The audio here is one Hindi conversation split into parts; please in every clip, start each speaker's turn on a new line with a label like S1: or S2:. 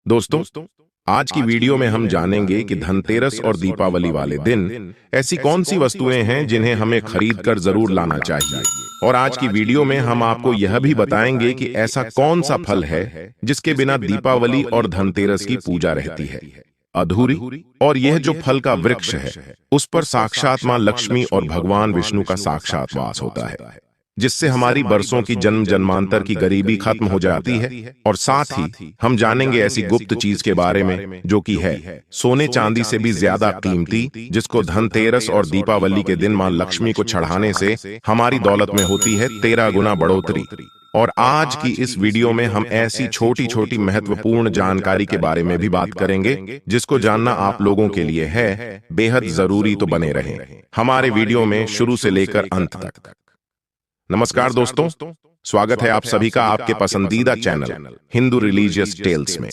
S1: दोस्तों, आज की वीडियो में हम जानेंगे कि धनतेरस और दीपावली वाले दिन ऐसी कौन सी वस्तुएं हैं जिन्हें हमें खरीद कर जरूर लाना चाहिए। और आज की वीडियो में हम आपको यह भी बताएंगे कि ऐसा कौन सा फल है जिसके बिना दीपावली और धनतेरस की पूजा रहती है अधूरी। और यह जो फल का वृक्ष है उस पर साक्षात मां लक्ष्मी और भगवान विष्णु का साक्षात वास होता है, जिससे हमारी बरसों की जन्म जन्मांतर की गरीबी खत्म हो जाती है। और साथ ही हम जानेंगे ऐसी गुप्त चीज के बारे में जो कि है सोने चांदी से भी ज्यादा कीमती, जिसको धनतेरस और दीपावली के दिन मां लक्ष्मी को चढ़ाने से हमारी दौलत में होती है 13 गुना बढ़ोतरी। और आज की इस वीडियो में हम ऐसी छोटी छोटी महत्वपूर्ण जानकारी के बारे में भी बात करेंगे जिसको जानना आप लोगों के लिए है बेहद जरूरी। तो बने रहें हमारे वीडियो में शुरू से लेकर अंत तक। नमस्कार दोस्तों, स्वागत है आप सभी का आपके पसंदीदा चैनल हिंदू रिलीजियस टेल्स में।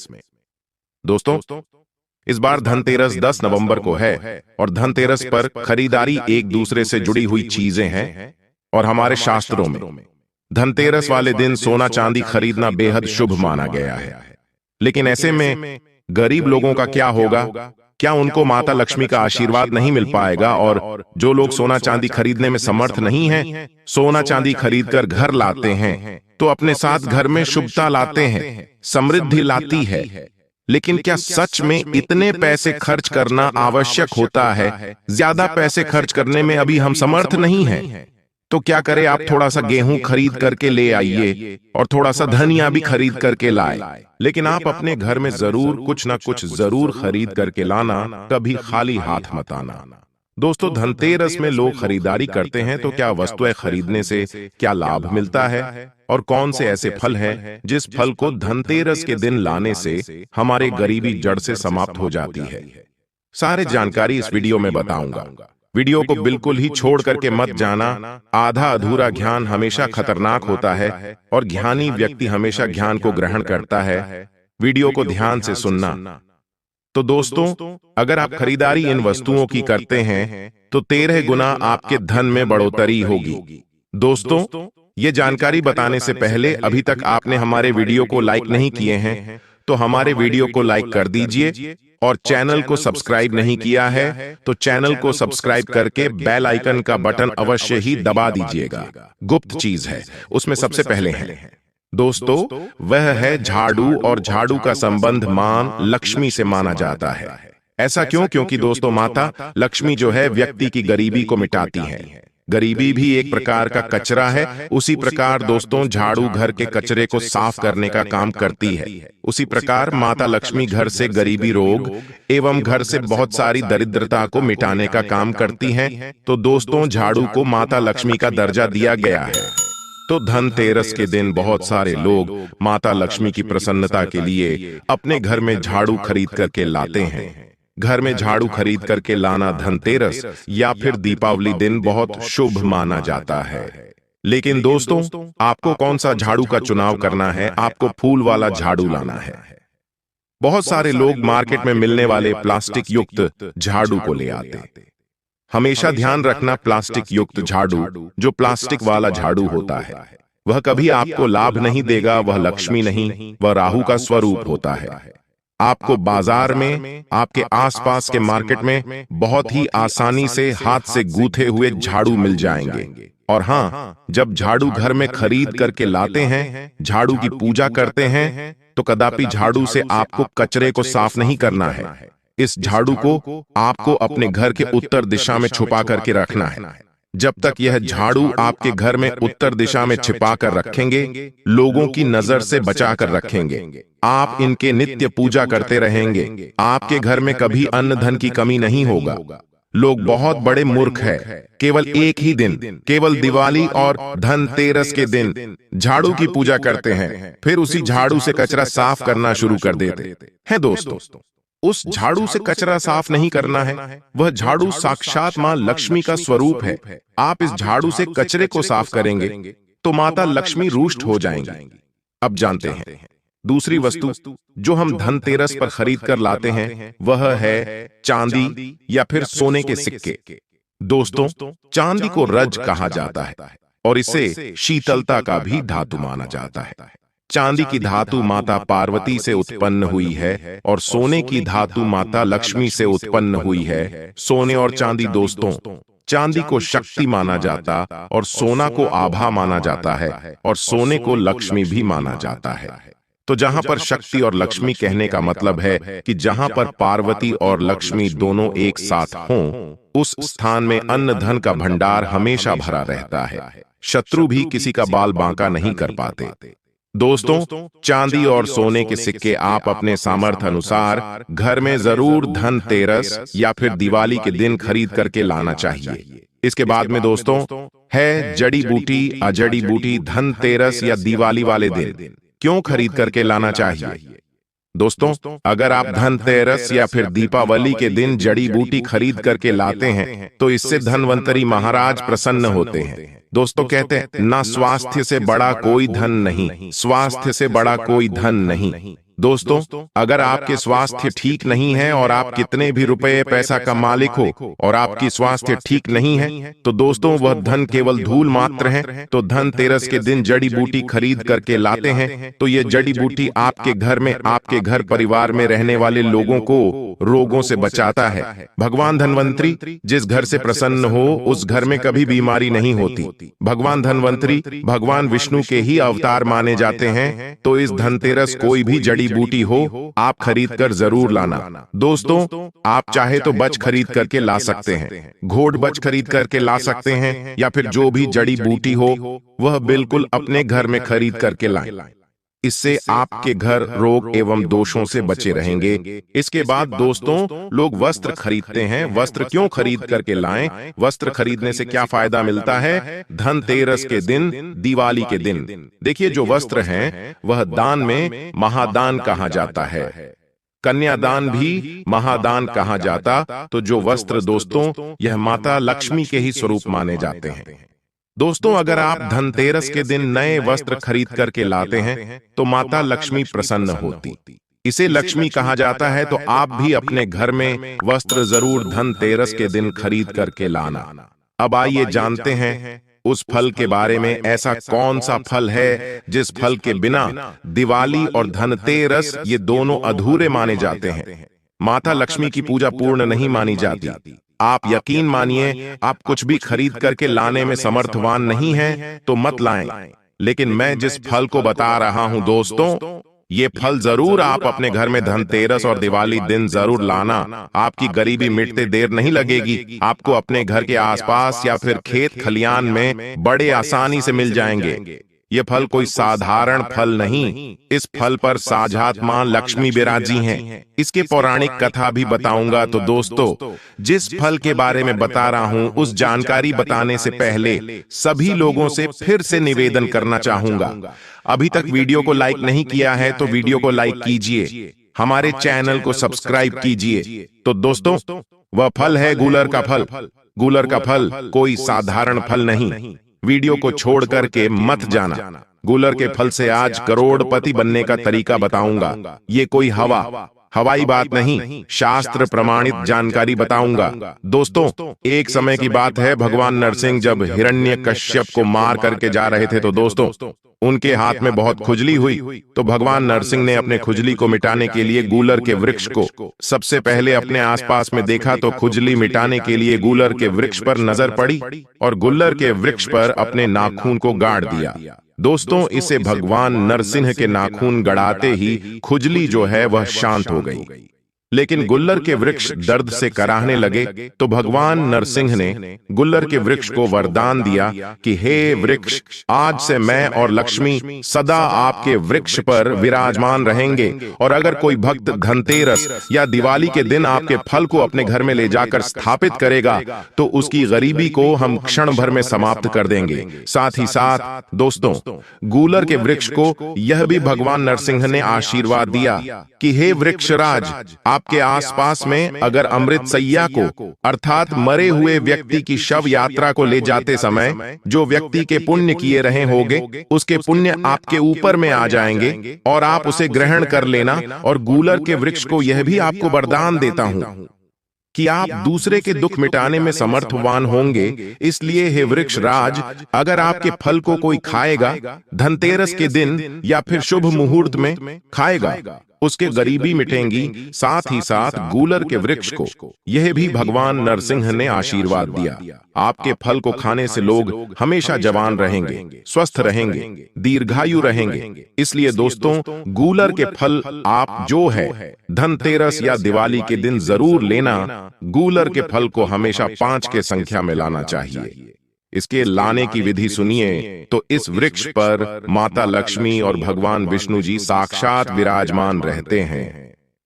S1: दोस्तों, इस बार धनतेरस 10 नवंबर को है और धनतेरस पर खरीदारी एक दूसरे से जुड़ी हुई चीजें हैं। और हमारे शास्त्रों में धनतेरस वाले दिन सोना चांदी खरीदना बेहद शुभ माना गया है। लेकिन ऐसे में गरीब लोगों का क्या होगा? क्या उनको माता लक्ष्मी का आशीर्वाद नहीं मिल पाएगा? और जो लोग सोना चांदी खरीदने में समर्थ नहीं हैं, सोना चांदी खरीदकर घर लाते हैं तो अपने साथ घर में शुभता लाते हैं, समृद्धि लाती है। लेकिन क्या सच में इतने पैसे खर्च करना आवश्यक होता है? ज्यादा पैसे खर्च करने में अभी हम समर्थ नहीं हैं। तो क्या करें, आप थोड़ा सा गेहूं खरीद करके ले आइए और थोड़ा सा धनिया भी खरीद करके लाए। लेकिन आप अपने घर में जरूर कुछ ना कुछ जरूर खरीद करके लाना, कभी खाली हाथ मत आना। दोस्तों, धनतेरस में लोग खरीदारी करते हैं तो क्या वस्तुएं खरीदने से क्या लाभ मिलता है? और कौन से ऐसे फल हैं जिस फल को धनतेरस के दिन लाने से हमारे गरीबी जड़ से समाप्त हो जाती है? सारे जानकारी इस वीडियो में बताऊंगा। वीडियो को बिल्कुल ही छोड़ करके मत जाना। आधा अधूरा ज्ञान हमेशा खतरनाक होता है और ज्ञानी व्यक्ति हमेशा ज्ञान को ग्रहण करता है। वीडियो को ध्यान से सुनना। तो दोस्तों, अगर आप खरीदारी इन वस्तुओं की करते हैं तो 13 गुना आपके धन में बढ़ोतरी होगी। दोस्तों, ये जानकारी बताने से पहले अभी तक आपने हमारे वीडियो को लाइक नहीं किए हैं तो हमारे वीडियो को लाइक कर दीजिए। और चैनल को सब्सक्राइब नहीं किया है तो चैनल को सब्सक्राइब करके बेल आइकन का बटन अवश्य ही दबा दीजिएगा। गुप्त चीज है, उसमें सबसे पहले है दोस्तों, वह है झाड़ू। और झाड़ू का संबंध मां लक्ष्मी से माना जाता है। ऐसा क्यों? क्योंकि दोस्तों, माता लक्ष्मी जो है व्यक्ति की गरीबी को मिटाती है। गरीबी भी एक प्रकार का कचरा है। उसी प्रकार दोस्तों, झाड़ू घर के कचरे को साफ करने का काम करती है। उसी प्रकार माता लक्ष्मी घर से गरीबी, रोग एवं घर से बहुत सारी दरिद्रता को मिटाने का काम करती हैं। तो दोस्तों, झाड़ू को माता लक्ष्मी का दर्जा दिया गया है। तो धनतेरस के दिन बहुत सारे लोग माता लक्ष्मी की प्रसन्नता के लिए अपने घर में झाड़ू खरीद करके लाते हैं। घर में झाड़ू खरीद करके लाना धनतेरस या फिर दीपावली दिन बहुत शुभ माना जाता है। लेकिन दोस्तों, आपको कौन सा झाड़ू का चुनाव करना है? आपको फूल वाला झाड़ू लाना है। बहुत सारे लोग मार्केट में मिलने वाले प्लास्टिक युक्त झाड़ू को ले आते। हमेशा ध्यान रखना, प्लास्टिक युक्त झाड़ू, जो प्लास्टिक वाला झाड़ू होता है, वह कभी आपको लाभ नहीं देगा। वह लक्ष्मी नहीं, वह राहु का स्वरूप होता है। आपको बाजार में, आपके आसपास के मार्केट में बहुत ही आसानी से हाथ से गूंथे हुए झाड़ू मिल जाएंगे। और हाँ, जब झाड़ू घर में खरीद करके लाते हैं, झाड़ू की पूजा करते हैं, तो कदापि झाड़ू से आपको कचरे को साफ नहीं करना है। इस झाड़ू को आपको अपने घर के उत्तर दिशा में छुपा करके रखना है। जब तक यह झाड़ू आपके घर में उत्तर दिशा में छिपा कर रखेंगे, लोगों की नजर से बचा कर रखेंगे, आप इनके नित्य पूजा करते रहेंगे, आपके घर में कभी अन्न धन की कमी नहीं होगा। लोग बहुत बड़े मूर्ख हैं, केवल एक ही दिन, केवल दिवाली और धनतेरस के दिन झाड़ू की पूजा करते हैं, फिर उसी झाड़ू से कचरा साफ करना शुरू कर देते हैं। दोस्तों, उस झाड़ू से कचरा साफ नहीं करना है। वह झाड़ू साक्षात मां लक्ष्मी का स्वरूप है। आप इस झाड़ू से कचरे को साफ करेंगे तो माता लक्ष्मी रुष्ट हो जाएंगी। अब जानते हैं दूसरी वस्तु जो हम धनतेरस पर खरीद कर लाते हैं, वह है चांदी या फिर सोने के सिक्के। दोस्तों, चांदी को रज कहा जाता है और इसे शीतलता का भी धातु माना जाता है। चांदी की धातु माता पार्वती से उत्पन्न हुई है और सोने की धातु माता लक्ष्मी से उत्पन्न हुई है। सोने और चांदी दोस्तों, चांदी को शक्ति माना जाता और सोना को आभा माना जाता है और सोने को लक्ष्मी भी माना जाता है। तो जहां पर शक्ति और लक्ष्मी कहने का मतलब है कि जहां पर पार्वती और लक्ष्मी दोनों एक साथ हों, उस स्थान में अन्न धन का भंडार हमेशा भरा रहता है। शत्रु भी किसी का बाल बांका नहीं कर पाते। दोस्तों, चांदी और सोने के सिक्के आप अपने सामर्थ्य अनुसार घर में जरूर धनतेरस या फिर दिवाली के दिन खरीद करके लाना चाहिए। इसके बाद में दोस्तों है जड़ी बूटी, अजड़ी बूटी धनतेरस या दिवाली वाले दिन क्यों खरीद करके लाना चाहिए। दोस्तों, अगर आप धनतेरस या फिर दीपावली के दिन जड़ी बूटी खरीद करके लाते हैं तो इससे धनवंतरी महाराज प्रसन्न होते हैं। दोस्तों, कहते हैं ना स्वास्थ्य से बड़ा कोई धन नहीं, स्वास्थ्य से बड़ा कोई धन नहीं। दोस्तों, अगर आपके स्वास्थ्य ठीक नहीं है और आप कितने भी रुपए पैसा का मालिक हो और आपकी स्वास्थ्य ठीक नहीं है तो दोस्तों वह धन केवल धूल मात्र है। तो धनतेरस के दिन जड़ी बूटी खरीद करके लाते हैं तो ये जड़ी बूटी आपके घर में, आपके घर परिवार में रहने वाले लोगों को रोगों से बचाता है। भगवान धनवंतरी जिस घर से प्रसन्न हो उस घर में कभी बीमारी नहीं होती। भगवान धनवंतरी भगवान विष्णु के ही अवतार माने जाते हैं। तो इस धनतेरस कोई भी जड़ी बूटी हो आप खरीद कर जरूर लाना। दोस्तों, आप चाहे तो बच खरीद करके ला सकते हैं, घोड़ बच खरीद करके ला सकते हैं या फिर जो भी जड़ी बूटी हो वह बिल्कुल अपने घर में खरीद करके लाएं। इससे आपके घर रोग एवं दोषों से बचे रहेंगे। इसके बाद दोस्तों लोग वस्त्र खरीदते हैं। वस्त्र क्यों खरीद करके लाएं? वस्त्र खरीदने से क्या फायदा मिलता है? धनतेरस के दिन, दिवाली के दिन देखिए जो वस्त्र हैं वह दान में महादान कहा जाता है, कन्यादान भी महादान कहा जाता। तो जो वस्त्र दोस्तों यह माता लक्ष्मी के ही स्वरूप माने जाते हैं। दोस्तों, अगर आप धनतेरस के दिन नए वस्त्र खरीद करके लाते हैं तो माता लक्ष्मी प्रसन्न होती। इसे लक्ष्मी कहा जाता है। तो आप भी अपने घर में वस्त्र जरूर धनतेरस के दिन खरीद करके लाना। अब आइए जानते हैं उस फल के बारे में। ऐसा कौन सा फल है जिस फल के बिना दिवाली और धनतेरस ये दोनों अधूरे माने जाते हैं? माता लक्ष्मी की पूजा पूर्ण नहीं मानी जाती। आप यकीन मानिए, आप कुछ भी खरीद करके लाने में समर्थवान नहीं हैं तो मत लाएं। लेकिन मैं जिस फल को बता रहा हूं दोस्तों, ये फल जरूर आप अपने घर में धनतेरस और दिवाली दिन जरूर लाना। आपकी गरीबी मिटते देर नहीं लगेगी। आपको अपने घर के आसपास या फिर खेत खलियान में बड़े आसानी से मिल जाएंगे। ये फल कोई साधारण फल नहीं, इस फल पर साक्षात मां लक्ष्मी विराजी हैं। इसके पौराणिक कथा भी बताऊंगा। तो दोस्तों, जिस फल के बारे में बता रहा हूं उस जानकारी बताने से पहले सभी लोगों से फिर से निवेदन करना चाहूंगा, अभी तक वीडियो को लाइक नहीं किया है तो वीडियो को लाइक कीजिए, हमारे चैनल को सब्सक्राइब कीजिए। तो दोस्तों, वह फल है गूलर का फल। गूलर का फल कोई साधारण फल नहीं। वीडियो को छोड़ करके मत जाना। गूलर के फल से आज करोड़पति बनने का तरीका बताऊंगा। ये कोई हवाई बात नहीं, शास्त्र प्रमाणित जानकारी बताऊंगा। दोस्तों, एक समय की बात है, भगवान नरसिंह जब हिरण्यकश्यप को मार करके जा रहे थे तो दोस्तों उनके हाथ में बहुत खुजली हुई। तो भगवान नरसिंह ने अपने खुजली को मिटाने के लिए गूलर के वृक्ष को सबसे पहले अपने आसपास में देखा। तो खुजली मिटाने के लिए गूलर के वृक्ष पर नजर पड़ी और गूलर के वृक्ष पर अपने नाखून को गाड़ दिया। दोस्तों, इसे भगवान नरसिंह के नाखून गड़ाते ही खुजली जो है वह शांत हो गई। लेकिन गुल्लर के वृक्ष दर्द से कराहने लगे। तो भगवान नरसिंह ने गुल्लर के वृक्ष को वरदान दिया कि हे वृक्ष, आज से मैं और लक्ष्मी सदा आपके वृक्ष पर विराजमान रहेंगे। और अगर कोई भक्त धनतेरस या दिवाली के दिन आपके फल को अपने घर में ले जाकर स्थापित करेगा तो उसकी गरीबी को हम क्षण भर में समाप्त कर देंगे। साथ ही साथ दोस्तों, गूलर के वृक्ष को यह भी भगवान नरसिंह ने आशीर्वाद दिया कि हे वृक्षराज, आपके आसपास में अगर अमृत सैया को अर्थात मरे हुए व्यक्ति की शव यात्रा को ले जाते समय जो व्यक्ति के पुण्य किए रहे होंगे उसके पुण्य आपके ऊपर में आ जाएंगे और आप उसे ग्रहण कर लेना। और गूलर के वृक्ष को यह भी आपको वरदान देता हूं कि आप दूसरे के दुख मिटाने में समर्थवान होंगे। इसलिए हे वृक्ष राज, अगर आपके फल को कोई खाएगा धनतेरस के दिन या फिर शुभ मुहूर्त में खाएगा, उसके गरीबी मिटेंगी, साथ ही साथ गूलर के वृक्ष को यह भी भगवान नरसिंह ने आशीर्वाद दिया। आपके फल को खाने से लोग हमेशा जवान रहेंगे, स्वस्थ रहेंगे, दीर्घायु रहेंगे। इसलिए दोस्तों, गूलर के फल आप जो है धनतेरस या दिवाली के दिन जरूर लेना। गूलर के फल को हमेशा 5 के संख्या में लाना चाहिए। इसके लाने की विधि सुनिए तो इस वृक्ष पर माता लक्ष्मी और भगवान विष्णु जी साक्षात विराजमान रहते हैं।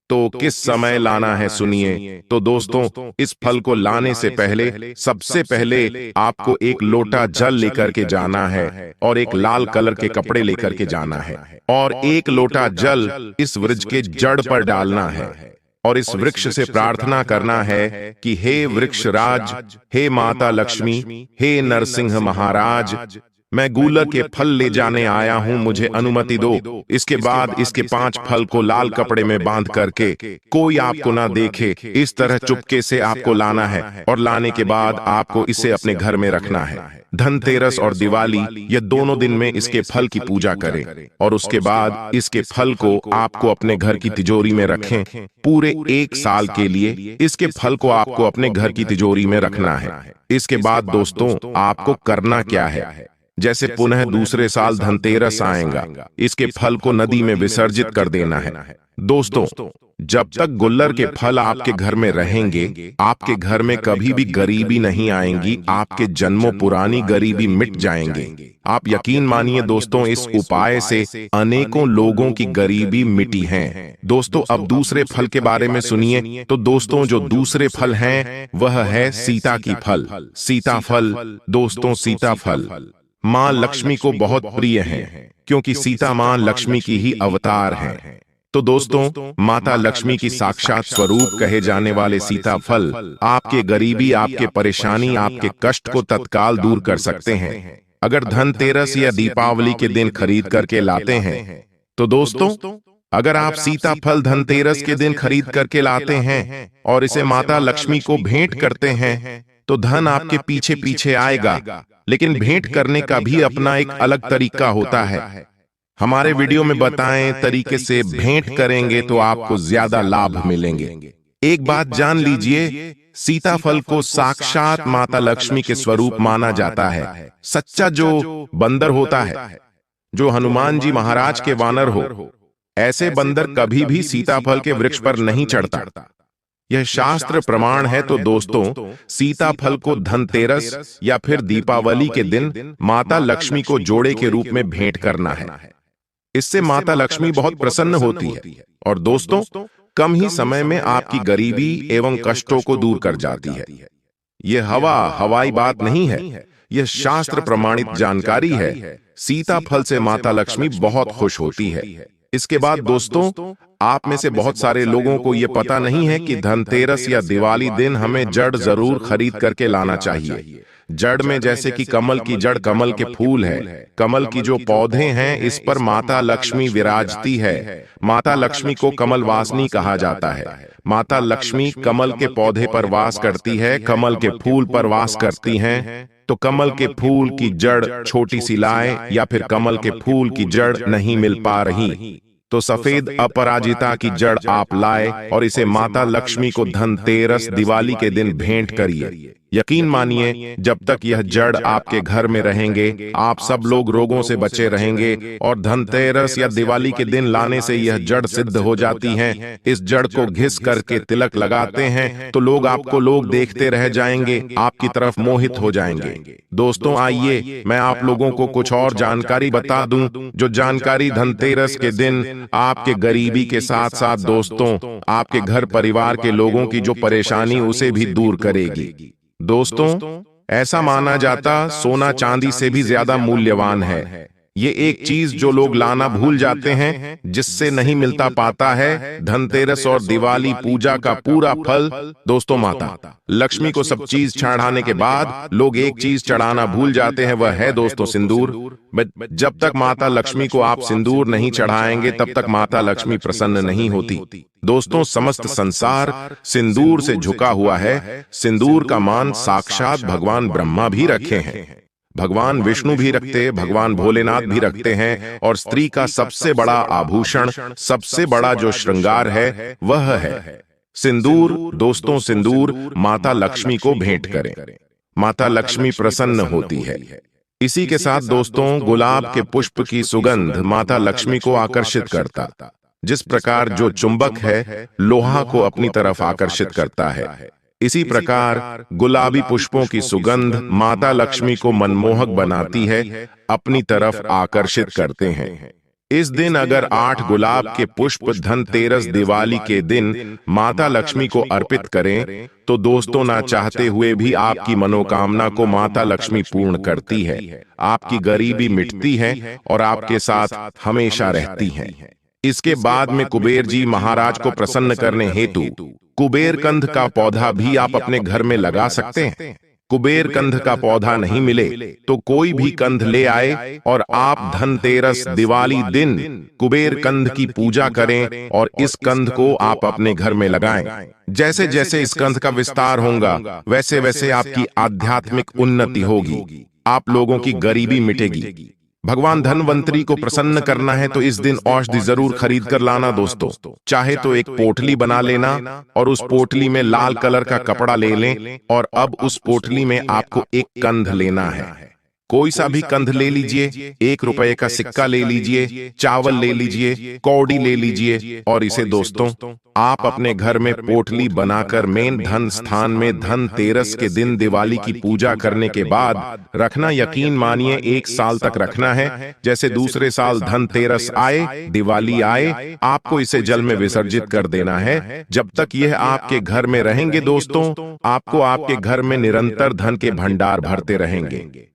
S1: तो किस समय लाना है सुनिए। तो दोस्तों, इस फल को लाने से पहले सबसे पहले आपको एक लोटा जल लेकर के जाना है और एक लाल कलर के कपड़े लेकर के जाना है और एक लोटा जल इस वृक्ष के जड़ पर डालना है और इस वृक्ष से प्रार्थना करना है कि हे वृक्ष राज, हे माता लक्ष्मी, हे नरसिंह महाराज, मैं गूलर के फल ले जाने आया हूं, मुझे अनुमति दो। इसके बाद इसके 5 फल को लाल कपड़े में बांध करके कोई आपको ना देखे, इस तरह चुपके से आपको लाना है और लाने के बाद आपको इसे अपने घर में रखना है। धनतेरस और दिवाली ये दोनों दिन में इसके फल की पूजा करें और उसके बाद इसके फल को आपको अपने घर की तिजोरी में रखें। पूरे 1 साल के लिए इसके फल को आपको अपने घर की तिजोरी में रखना है। इसके बाद दोस्तों, आपको करना क्या है, जैसे पुनः दूसरे साल धनतेरस आएगा, इसके फल को नदी में विसर्जित कर देना है। दोस्तों, जब तक गुल्लर के फल आपके घर में रहेंगे, आपके घर में कभी भी गरीबी नहीं आएगी, आपके जन्मों पुरानी गरीबी मिट जाएंगे। आप यकीन मानिए दोस्तों, इस उपाय से अनेकों लोगों की गरीबी मिटी है। दोस्तों, अब दूसरे फल के बारे में सुनिए। तो दोस्तों, जो दूसरे फल हैं वह है सीता की फल, सीताफल। दोस्तों, सीताफल मां लक्ष्मी को बहुत प्रिय है क्योंकि सीता मां लक्ष्मी की ही अवतार हैं। तो दोस्तों, माता लक्ष्मी की साक्षात स्वरूप कहे जाने वाले सीताफल आपके गरीबी, आपके परेशानी, आपके कष्ट को तत्काल दूर कर सकते हैं। अगर धनतेरस या दीपावली के दिन खरीद करके लाते हैं तो दोस्तों, अगर आप सीताफल धनतेरस के दिन खरीद करके लाते हैं और इसे माता लक्ष्मी को भेंट करते हैं तो धन आपके पीछे पीछे आएगा। लेकिन भेंट करने का भी अपना एक अलग तरीका होता है। हमारे वीडियो में बताएं तरीके से भेंट करेंगे तो आपको ज्यादा लाभ मिलेंगे। एक बात जान लीजिए, सीताफल को साक्षात माता लक्ष्मी के स्वरूप माना जाता है। सच्चा जो बंदर होता है, जो हनुमान जी महाराज के वानर हो, ऐसे बंदर कभी भी सीताफल के वृक्ष पर नहीं चढ़ता। यह शास्त्र प्रमाण है। तो दोस्तों, सीताफल को धनतेरस या फिर दीपावली के दिन माता लक्ष्मी को जोड़े के रूप में भेंट करना है। इससे माता लक्ष्मी बहुत प्रसन्न होती है और दोस्तों, कम ही समय में आपकी गरीबी एवं कष्टों को दूर कर जाती है। यह हवाई बात नहीं है, यह शास्त्र प्रमाणित जानकारी है। सीताफल से माता लक्ष्मी बहुत खुश होती है। इसके बाद दोस्तों, आप में से बहुत सारे लोगों को यह पता नहीं है कि धनतेरस या दिवाली दिन हमें जड़ जरूर खरीद करके लाना चाहिए। जड़ में जैसे कि कमल की जड़, कमल के फूल है, कमल की जो पौधे हैं, इस पर माता लक्ष्मी विराजती है। माता लक्ष्मी को कमल वासनी कहा जाता है। माता लक्ष्मी कमल के पौधे पर वास करती है, कमल के फूल पर वास करती हैं। तो कमल के फूल की जड़ छोटी सी लाए या फिर कमल के फूल की जड़ नहीं मिल पा रही तो सफेद अपराजिता की जड़ आप लाए और इसे माता लक्ष्मी को धनतेरस दिवाली के दिन भेंट करिए। यकीन मानिए, जब तक यह जड़ आपके घर में रहेंगे, आप सब लोग रोगों से बचे रहेंगे और धनतेरस या दिवाली के दिन लाने से यह जड़ सिद्ध हो जाती हैं। इस जड़ को घिस करके तिलक लगाते हैं तो आपको देखते रह जाएंगे, आपकी तरफ मोहित हो जाएंगे। दोस्तों, आइए मैं आप लोगों को कुछ और जानकारी बता दूं, जो जानकारी धनतेरस के दिन आपके गरीबी के साथ साथ दोस्तों, आपके घर परिवार के लोगों की जो परेशानी उसे भी दूर करेगी। दोस्तों, ऐसा माना जाता सोना चांदी से भी ज्यादा मूल्यवान है। ये एक चीज जो लोग लाना भूल जाते हैं, जिससे नहीं मिलता पाता है धनतेरस और दिवाली पूजा का पूरा फल। दोस्तों, माता लक्ष्मी को सब चीज चढ़ाने के बाद लोग एक चीज चढ़ाना भूल जाते हैं, वह है दोस्तों सिंदूर। जब तक माता लक्ष्मी को आप सिंदूर नहीं चढ़ाएंगे तब तक माता लक्ष्मी प्रसन्न नहीं होती। दोस्तों, समस्त संसार सिंदूर से झुका हुआ है। सिंदूर का मान साक्षात भगवान ब्रह्मा भी रखे हैं, भगवान विष्णु भी रखते, भगवान भोलेनाथ भी रखते हैं। और स्त्री का सबसे बड़ा आभूषण, सबसे बड़ा जो श्रृंगार है वह है सिंदूर। दोस्तों, सिंदूर माता लक्ष्मी को भेंट करें, माता लक्ष्मी प्रसन्न होती है। इसी के साथ दोस्तों, गुलाब के पुष्प की सुगंध माता लक्ष्मी को आकर्षित करता, जिस प्रकार जो चुंबक है लोहा को अपनी तरफ आकर्षित करता है, इसी प्रकार गुलाबी पुष्पों की सुगंध माता लक्ष्मी को मनमोहक बनाती है, अपनी तरफ आकर्षित करते हैं। इस दिन अगर 8 गुलाब के पुष्प धनतेरस दिवाली के दिन माता लक्ष्मी को अर्पित करें तो दोस्तों, ना चाहते हुए भी आपकी मनोकामना को माता लक्ष्मी पूर्ण करती है, आपकी गरीबी मिटती है और आपके साथ हमेशा रहती है। इसके बाद में कुबेर जी महाराज को प्रसन्न करने हेतु कुबेर कंद का पौधा भी आप अपने घर में लगा सकते हैं। कुबेर कंद का पौधा नहीं मिले तो कोई भी कंद ले आए और आप धनतेरस दिवाली दिन कुबेर कंद की पूजा करें और इस कंद को आप अपने घर में लगाएं। जैसे जैसे इस कंद का विस्तार होगा वैसे वैसे आपकी आध्यात्मिक उन्नति होगी, आप लोगों की गरीबी मिटेगी। भगवान धनवंतरी को प्रसन्न करना है तो इस दिन औषधि जरूर खरीद कर लाना दोस्तों। चाहे तो एक पोटली बना लेना और उस पोटली में लाल कलर का कपड़ा ले लें और अब उस पोटली में आपको एक कंद लेना है। कोई सा भी कंद ले लीजिए, 1 रुपए का सिक्का ले लीजिए, चावल ले लीजिए, कौड़ी ले लीजिए और इसे दोस्तों आप अपने घर में पोटली बनाकर मेन धन स्थान में धनतेरस के दिन दिवाली की पूजा करने के बाद रखना। यकीन मानिए 1 साल तक रखना है। जैसे दूसरे साल धनतेरस आए, दिवाली आए, आपको इसे जल में विसर्जित कर देना है। जब तक यह आपके घर में रहेंगे दोस्तों, आपको आपके घर में निरंतर धन के भंडार भरते रहेंगे।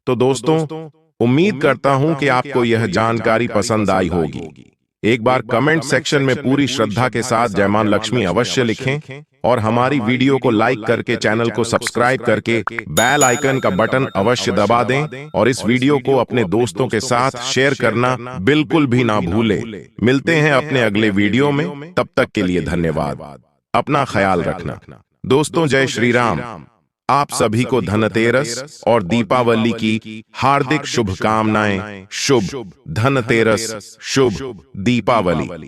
S1: तो दोस्तों, उम्मीद करता हूं कि आपको यह जानकारी पसंद आई होगी। एक बार कमेंट सेक्शन में पूरी श्रद्धा के साथ जय मां लक्ष्मी अवश्य लिखें और हमारी वीडियो को लाइक करके चैनल को सब्सक्राइब करके बेल आइकन का बटन अवश्य दबा दें और इस वीडियो को अपने दोस्तों के साथ शेयर करना बिल्कुल भी ना भूलें। मिलते हैं अपने अगले वीडियो में, तब तक के लिए धन्यवाद। अपना ख्याल रखना दोस्तों। जय श्री राम। आप सभी को धनतेरस और दीपावली की हार्दिक शुभकामनाएं। शुभ धनतेरस, शुभ दीपावली।